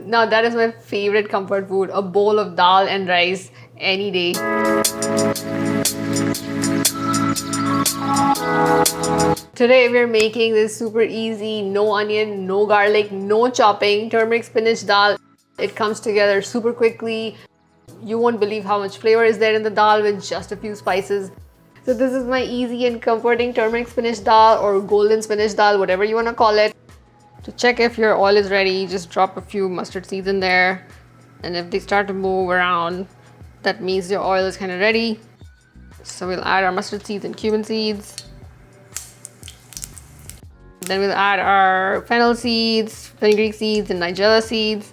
Now that is my favorite comfort food, a bowl of dal and rice any day. Today we're making this super easy, no onion, no garlic, no chopping, turmeric spinach dal. It comes together super quickly. You won't believe how much flavor is there in the dal with just a few spices. So this is my easy and comforting turmeric spinach dal or golden spinach dal, whatever you want to call it. To check if your oil is ready, just drop a few mustard seeds in there. And if they start to move around, that means your oil is kind of ready. So we'll add our mustard seeds and cumin seeds. Then we'll add our fennel seeds, fenugreek seeds, and nigella seeds.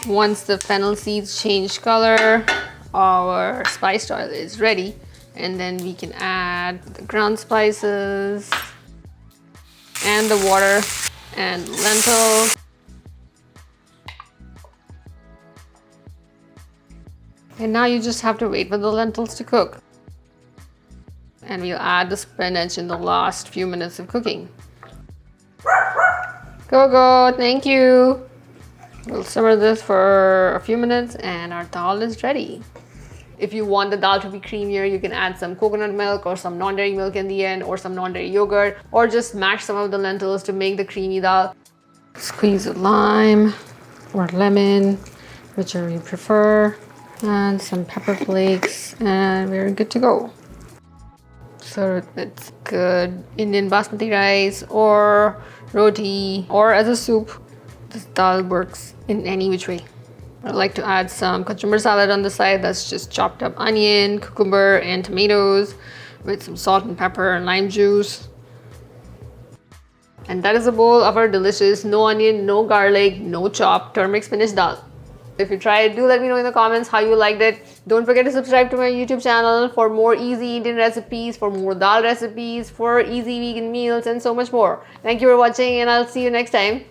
Once the fennel seeds change color, our spiced oil is ready. And then we can add the ground spices and the water and lentils. And now you just have to wait for the lentils to cook. And we'll add the spinach in the last few minutes of cooking. Go, thank you. We'll simmer this for a few minutes and our dal is ready. If you want the dal to be creamier, you can add some coconut milk or some non-dairy milk in the end, or some non-dairy yogurt, or just mash some of the lentils to make the creamy dal. Squeeze a lime or lemon, whichever you prefer, and some pepper flakes, and we're good to go. Serve with good Indian basmati rice or roti or as a soup. This dal works in any which way. I like to add some cucumber salad on the side. That's just chopped up onion, cucumber, and tomatoes with some salt and pepper and lime juice. And that is a bowl of our delicious no onion, no garlic, no chop turmeric spinach dal. If you try it, do let me know in the comments how you liked it. Don't forget to subscribe to my YouTube channel for more easy Indian recipes, for more dal recipes, for easy vegan meals, and so much more. Thank you for watching, and I'll see you next time.